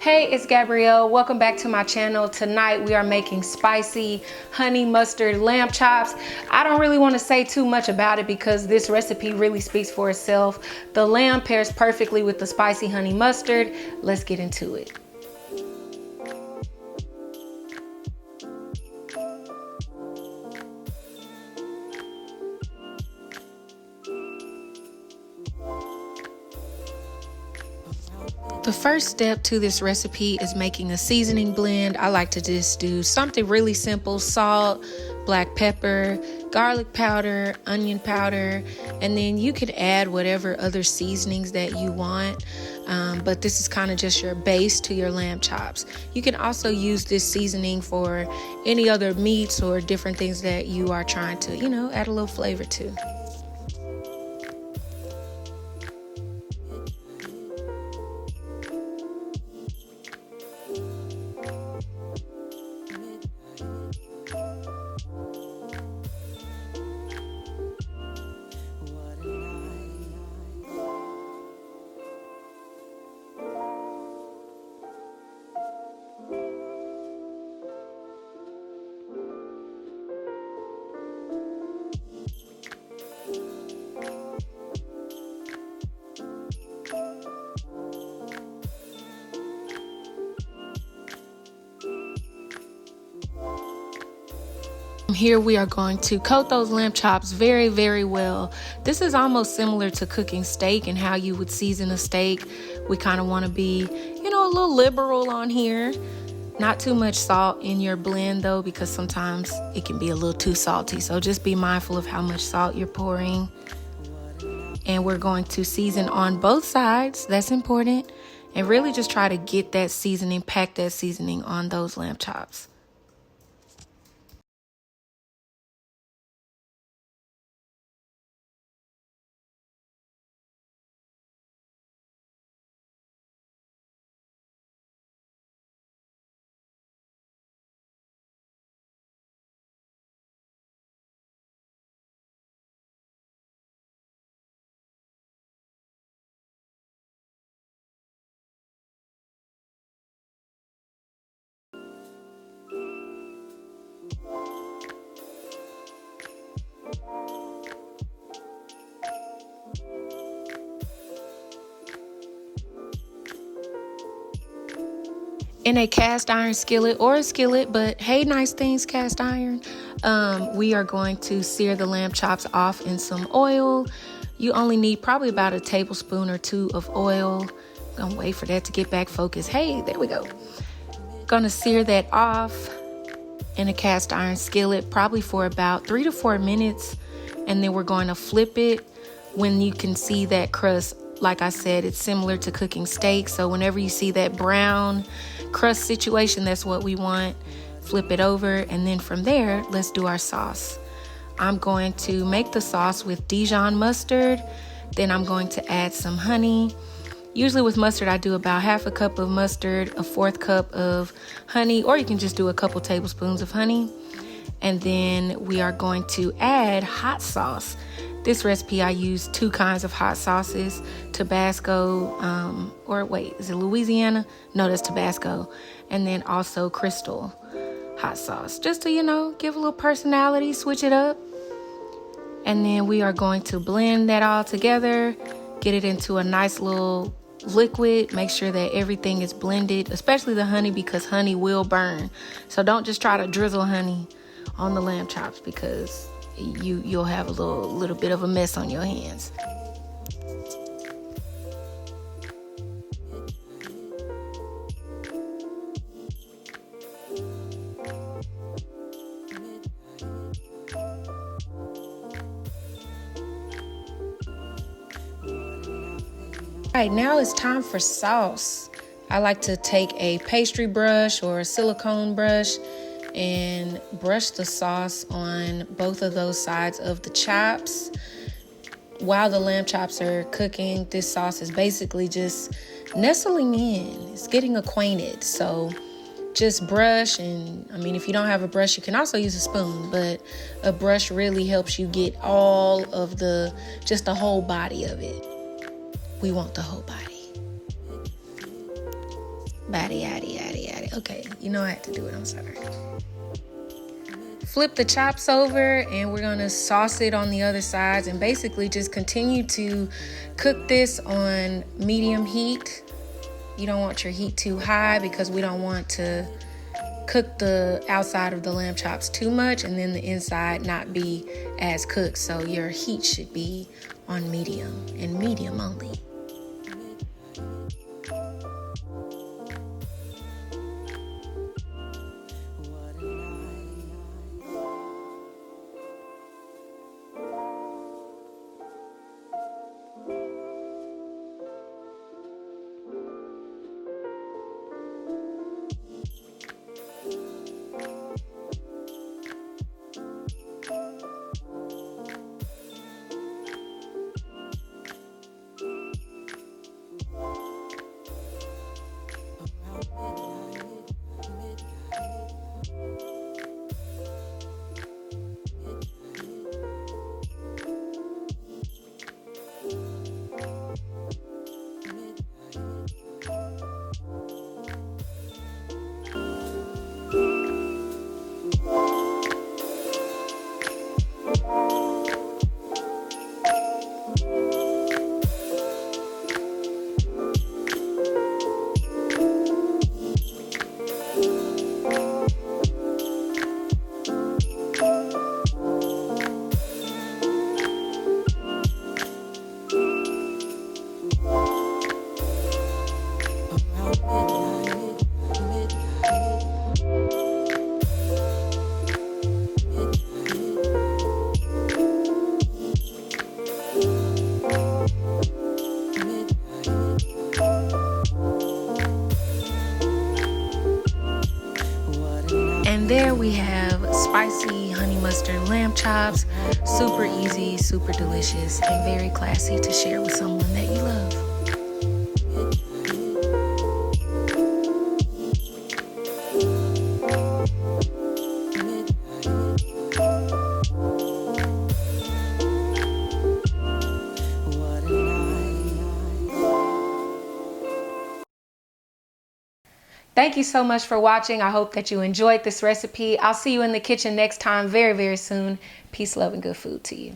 Hey, it's Gabrielle. Welcome back to my channel. Tonight we are making spicy honey mustard lamb chops. I don't really want to say too much about it because this recipe really speaks for itself. The lamb pairs perfectly with the spicy honey mustard. Let's get into it. The first step to this recipe is making a seasoning blend. I like to just do something really simple: salt, black pepper, garlic powder, onion powder, and then you could add whatever other seasonings that you want. But this is kind of just your base to your lamb chops. You can also use this seasoning for any other meats or different things that you are trying to, add a little flavor to. Here we are going to coat those lamb chops very, very well. This is almost similar to cooking steak and how you would season a steak. We kind of want to be, a little liberal on here. Not too much salt in your blend though, because sometimes it can be a little too salty. So just be mindful of how much salt you're pouring. And we're going to season on both sides. That's important. And really just try to get that seasoning, pack that seasoning on those lamb chops. In a cast iron skillet or a skillet, but hey, nice things cast iron, we are going to sear the lamb chops off in some oil. You only need probably about a tablespoon or two of oil. Gonna wait for that to get back focused. Hey, there we go. Gonna sear that off in a cast iron skillet probably for about 3 to 4 minutes, and then we're going to flip it when you can see that crust. Like I said, it's similar to cooking steak, so whenever you see that brown crust situation, that's what we want. Flip it over, and then from there, let's do our sauce. I'm going to make the sauce with Dijon mustard. Then I'm going to add some honey. Usually with mustard, I do about half a cup of mustard, a 1/4 cup of honey, or you can just do a couple tablespoons of honey. And then we are going to add hot sauce. This recipe, I use 2 kinds of hot sauces: Tabasco, is it Louisiana? No, that's Tabasco. And then also Crystal hot sauce, just to, give a little personality, switch it up. And then we are going to blend that all together, get it into a nice little liquid. Make sure that everything is blended, especially the honey, because honey will burn. So don't just try to drizzle honey on the lamb chops, because you'll have a little bit of a mess on your hands. All right, now it's time for sauce. I like to take a pastry brush or a silicone brush and brush the sauce on both of those sides of the chops. While the lamb chops are cooking, this sauce is basically just nestling in. It's getting acquainted. So just brush, and if you don't have a brush, you can also use a spoon, but a brush really helps you get all of the whole body of it. We want the whole body. Batty, yaddy, yaddy, yaddy. Okay, you know I had to do it. I'm sorry. Flip the chops over and we're gonna sauce it on the other sides and basically just continue to cook this on medium heat. You don't want your heat too high because we don't want to cook the outside of the lamb chops too much and then the inside not be as cooked. So your heat should be on medium and medium only. And there we have spicy honey mustard lamb chops. Super easy, super delicious, and very classy to share with someone that you love. Thank you so much for watching. I hope that you enjoyed this recipe. I'll see you in the kitchen next time very, very soon. Peace, love, and good food to you.